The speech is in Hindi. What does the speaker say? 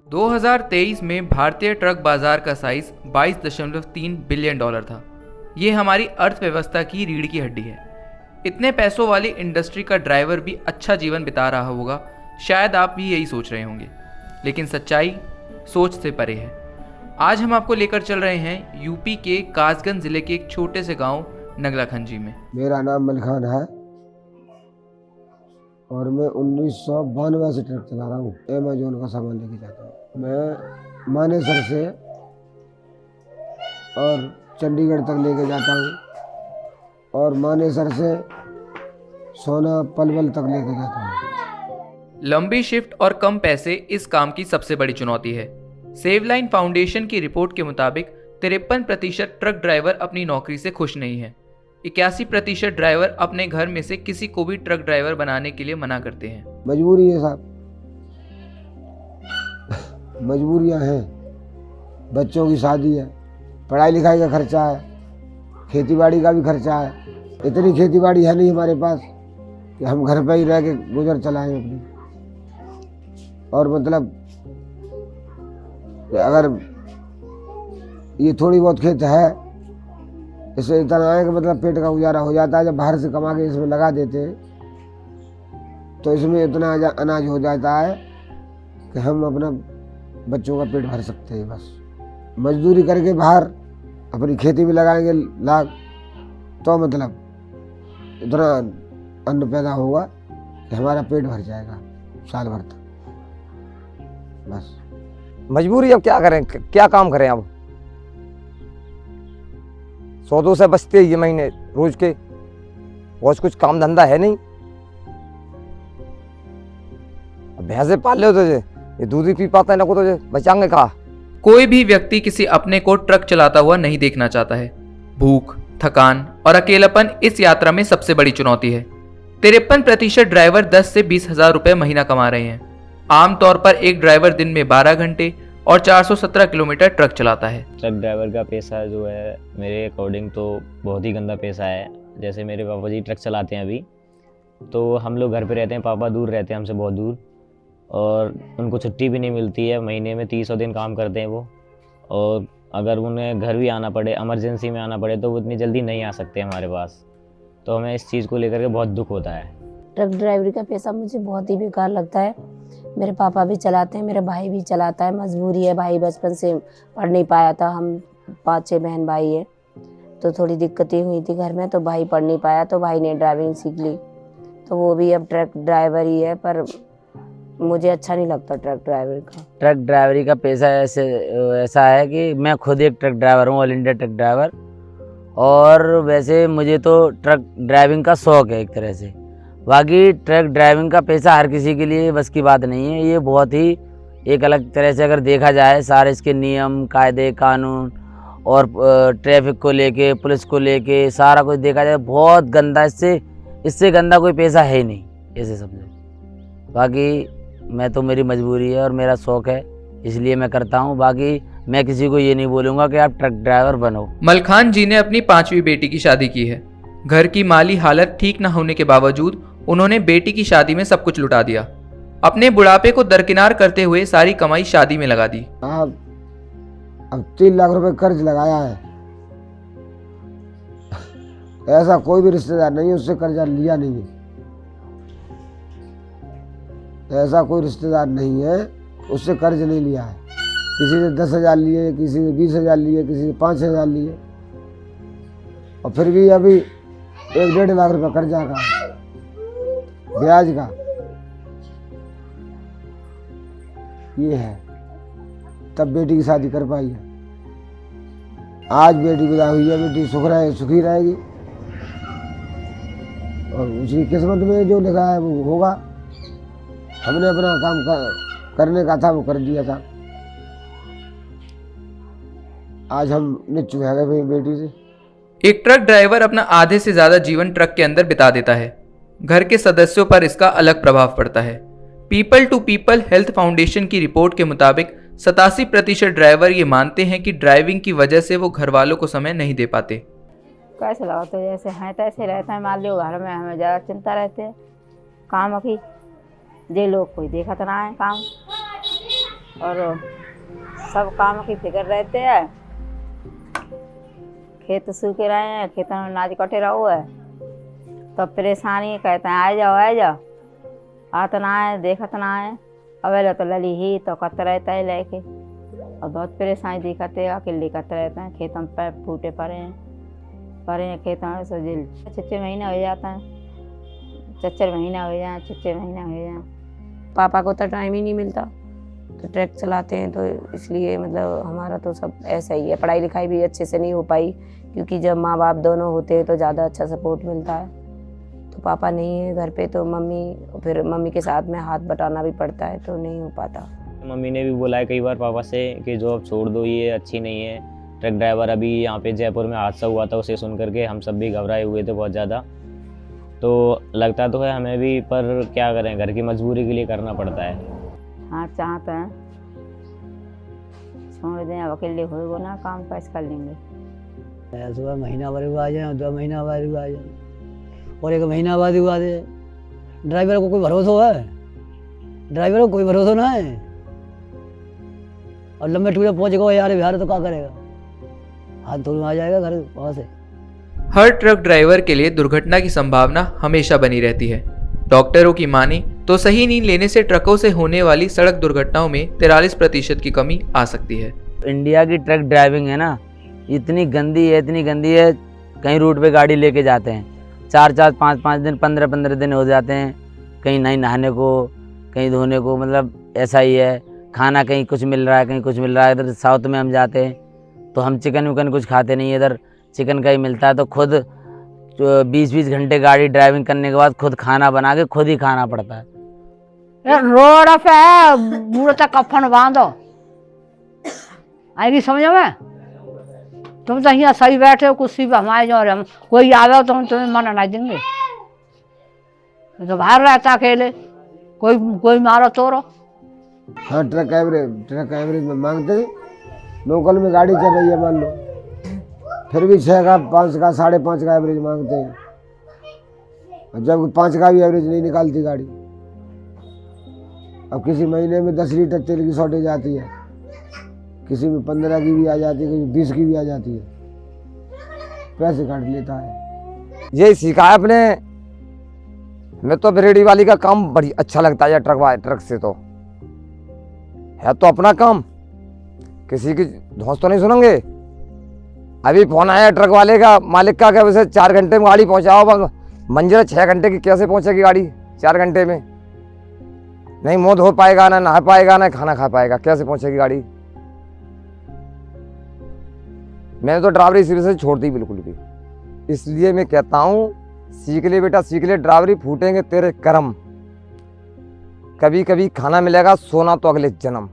2023 में भारतीय ट्रक बाजार का साइज 22.3 बिलियन डॉलर था। ये हमारी अर्थव्यवस्था की रीढ़ की हड्डी है। इतने पैसों वाली इंडस्ट्री का ड्राइवर भी अच्छा जीवन बिता रहा होगा, शायद आप भी यही सोच रहे होंगे। लेकिन सच्चाई सोच से परे है। आज हम आपको लेकर चल रहे हैं यूपी के कासगंज जिले के एक छोटे से गांव नगला खंजी में। मेरा नाम मलखान है और मैं 1992 से ट्रक चला रहा हूँ। अमेजोन का सामान लेके जाता हूँ। मैं मानेसर से और चंडीगढ़ तक लेके जाता हूँ और मानेसर से सोना पलवल तक लेके जाता हूँ। लंबी शिफ्ट और कम पैसे इस काम की सबसे बड़ी चुनौती है। सेवलाइन फाउंडेशन की रिपोर्ट के मुताबिक 53% ट्रक ड्राइवर अपनी नौकरी से खुश नहीं है। 81% ड्राइवर अपने घर में से किसी को भी ट्रक ड्राइवर बनाने के लिए मना करते हैं। मजबूरी है साहब, मजबूरियां हैं। बच्चों की शादी है, पढ़ाई लिखाई का खर्चा है, खेतीबाड़ी का भी खर्चा है। इतनी खेतीबाड़ी है नहीं हमारे पास कि हम घर पे ही रह के गुजर चलाएं अपनी। और मतलब अगर ये थोड़ी बहुत खेत है, इससे इतना है कि मतलब पेट का गुजारा हो जाता है। जब बाहर से कमा के इसमें लगा देते हैं तो इसमें इतना अनाज हो जाता है कि हम अपना बच्चों का पेट भर सकते हैं। बस मजदूरी करके बाहर अपनी खेती में लगाएंगे लाग, तो मतलब इतना अन्न पैदा होगा कि हमारा पेट भर जाएगा साल भर तक। बस मजबूरी, अब क्या करें, क्या काम करें। अब 100-200 से बचते ये महीने रोज के, और कुछ काम धंधा है नहीं। अब भैंसे पाल ले तो ये दूध ही पी पाता है ना, को तो बचाएंगे कहाँ। कोई भी व्यक्ति किसी अपने को ट्रक चलाता हुआ नहीं देखना चाहता है। भूख, थकान और अकेलापन इस यात्रा में सबसे बड़ी चुनौती है। 53% ड्राइवर 10 से 20 हजार रुपए महीना कमा रहे हैं। आमतौर पर एक ड्राइवर दिन में 12 घंटे और 417 किलोमीटर ट्रक चलाता है। ट्रक ड्राइवर का पेशा जो है मेरे अकॉर्डिंग तो बहुत ही गंदा पेशा है। जैसे मेरे पापा जी ट्रक चलाते हैं अभी, तो हम लोग घर पे रहते हैं, पापा दूर रहते हैं हमसे बहुत दूर, और उनको छुट्टी भी नहीं मिलती है। महीने में 30 दिन काम करते हैं वो, और अगर उन्हें घर भी आना पड़े, इमरजेंसी में आना पड़े, तो वो इतनी जल्दी नहीं आ सकते हमारे पास। तो हमें इस चीज़ को लेकर के बहुत दुख होता है। ट्रक ड्राइवरी का पेशा मुझे बहुत ही बेकार लगता है। मेरे पापा भी चलाते हैं, मेरा भाई भी चलाता है। मजबूरी है, भाई बचपन से पढ़ नहीं पाया था। हम 5-6 बहन भाई है, तो थोड़ी दिक्कतें हुई थी घर में, तो भाई पढ़ नहीं पाया, तो भाई ने ड्राइविंग सीख ली, तो वो भी अब ट्रक ड्राइवर ही है। पर मुझे अच्छा नहीं लगता ट्रक ड्राइवर का। ट्रक ड्राइवरी का पेशा ऐसा है कि मैं खुद एक ट्रक ड्राइवर हूँ, ऑल इंडिया ट्रक ड्राइवर। और वैसे मुझे तो ट्रक ड्राइविंग का शौक़ है एक तरह से। बाकी ट्रक ड्राइविंग का पेशा हर किसी के लिए बस की बात नहीं है। ये बहुत ही एक अलग तरह से अगर देखा जाए, सारे इसके नियम, कायदे, कानून और ट्रैफिक को लेके, पुलिस को लेके सारा कुछ देखा जाए, बहुत गंदा। इससे गंदा कोई पेशा है ही नहीं, ऐसे समझो। बाकी मैं तो, मेरी मजबूरी है और मेरा शौक़ है, इसलिए मैं करता हूँ। बाकी मैं किसी को ये नहीं बोलूँगा कि आप ट्रक ड्राइवर बनो। मलखान जी ने अपनी 5वीं बेटी की शादी की है। घर की माली हालत ठीक न होने के बावजूद उन्होंने बेटी की शादी में सब कुछ लुटा दिया। अपने बुढ़ापे को दरकिनार करते हुए सारी कमाई शादी में लगा दी। अब 3 लाख रुपए कर्ज लगाया है। ऐसा कोई भी रिश्तेदार नहीं है उससे कर्जा लिया नहीं है। ऐसा कोई रिश्तेदार नहीं है उससे कर्ज नहीं लिया है। किसी से 10,000 लिए, किसी से 20,000 लिए, किसी से 5,000 लिए, और फिर भी अभी 1-1.5 लाख रुपए कर्जा का, ब्याज का। ये है, तब बेटी की शादी कर पाई है। आज बेटी विदा हुई है, बेटी सुखी रहेगी, और उसकी किस्मत में जो लिखा है वो होगा। हमने अपना काम करने का था, वो कर दिया था। आज हम निश्चित है भाई बेटी से। एक ट्रक ड्राइवर अपना आधे से ज्यादा जीवन ट्रक के अंदर बिता देता है। घर के सदस्यों पर इसका अलग प्रभाव पड़ता है। People to People Health Foundation की रिपोर्ट के मुताबिक 87% ड्राइवर ये मानते हैं कि ड्राइविंग की वजह से वो घर वालों को समय नहीं दे पाते। कैसे लगा, तो जैसे हैं तैसे रहते हैं। मान लो घर में हमें ज़्यादा चिंता रहती है काम की, जे लोग कोई देखा तो ना है काम। और सब काम की फिक्र रहते है। खेत सूखे रहे हैं, खेतों में अनाज कटे रहो है तो परेशानी, कहते हैं आ जाओ आत ना है, देखत ना है। अवेला तो लली ही तो कत रहता है लेके, और बहुत परेशानी दिखते है, अकेले कत रहते हैं। खेतों में पैर फूटे पड़े हैं खेतों में सो जिल 6 महीने हो जाता है, 4 महीना हो जाए, 6 महीना हो जाए। पापा को तो टाइम ही नहीं मिलता, तो ट्रक चलाते हैं, तो इसलिए मतलब हमारा तो सब ऐसा ही है। पढ़ाई लिखाई भी अच्छे से नहीं हो पाई, क्योंकि जब माँ बाप दोनों होते हैं तो ज़्यादा अच्छा सपोर्ट मिलता है। तो पापा नहीं है घर पे, तो फिर मम्मी के साथ में हाथ बटाना भी पड़ता है, तो नहीं हो पाता। मम्मी ने भी बोला है कई बार पापा से कि जॉब छोड़ दो, ये अच्छी नहीं है। ट्रक ड्राइवर अभी यहाँ पे जयपुर में हादसा हुआ था, उसे सुन करके हम सब भी घबराए हुए थे बहुत ज़्यादा। तो लगता तो है हमें भी, पर क्या करें, घर की मजबूरी के लिए करना पड़ता है। हाँ चाहते हैं छोड़ दें, अब अकेले होएगो ना, काम कैसे कर लेंगे। सुबह महीना भर हुआ आ जाए, 2 महीना बाद हुआ आ जाए, और 1 महीना बाद हुआ दे। ड्राइवर को कोई भरोसा है? ड्राइवर को कोई भरोसा ना है। और लंबे टूरे पहुँच गए यार बिहार, तो क्या करेगा? हाथ धूल में आ जाएगा घर वहाँ से। हर ट्रक ड्राइवर के लिए दुर्घटना की संभावना हमेशा बनी रहती है। डॉक्टरों की माने तो सही नींद लेने से ट्रकों से होने वाली सड़क दुर्घटनाओं में 43% की कमी आ सकती है। इंडिया की ट्रक ड्राइविंग है ना, इतनी गंदी है। कहीं रूट पे गाड़ी लेके जाते हैं, 4-4, 5-5 दिन, 15-15 दिन हो जाते हैं, कहीं नहीं नहाने को, कहीं धोने को, मतलब ऐसा ही है। खाना कहीं कुछ मिल रहा है, कहीं कुछ मिल रहा है। इधर साउथ में हम जाते हैं तो हम चिकन विकन कुछ खाते नहीं, इधर चिकन का ही मिलता है। तो खुद 20-20 घंटे गाड़ी ड्राइविंग करने के बाद खुद खाना बना के खुद ही खाना पड़ता है। रोड पे बूढ़े तक कफन बांधो, आएगी समझ में? तुम तो यहाँ सही बैठे हो कुर्सी पे, हमारे जो हम कोई आवे तो हम तुम्हें मना नहीं देंगे। तो बाहर रहता अकेले, कोई मारो तोड़ो। हाँ, ट्रक एवरेज में मांगते हैं। लोकल में गाड़ी चल रही है मान लो, फिर भी 6 का, 5 का, 5.5 का एवरेज मांगते हैं, और जब 5 का भी एवरेज नहीं निकालती गाड़ी। अब किसी महीने में 10 लीटर तेल की शॉर्टेज आती है, किसी में 15 की भी आ जाती है, किसी 20 की भी आ जाती है, पैसे काट लेता है। यही सीखा है अपने। मैं तो रेडी वाली का काम बड़ी अच्छा लगता है, ट्रक से तो है तो अपना काम, किसी की धौंस तो नहीं सुनेंगे। अभी फोन आया ट्रक वाले का, मालिक का, वैसे 4 घंटे में गाड़ी पहुंचाओ। मंजिल 6 घंटे की, कैसे पहुंचेगी गाड़ी 4 घंटे में? नहीं मुँह धो पाएगा, ना नहा पाएगा, ना खाना खा पाएगा, कैसे पहुंचेगी गाड़ी? मैंने तो ड्राइवरी शुरू से छोड़ दी बिल्कुल भी। इसलिए मैं कहता हूँ, सीख ले बेटा, सीख ले ड्राइवरी, फूटेंगे तेरे कर्म। कभी कभी खाना मिलेगा, सोना तो अगले जन्म।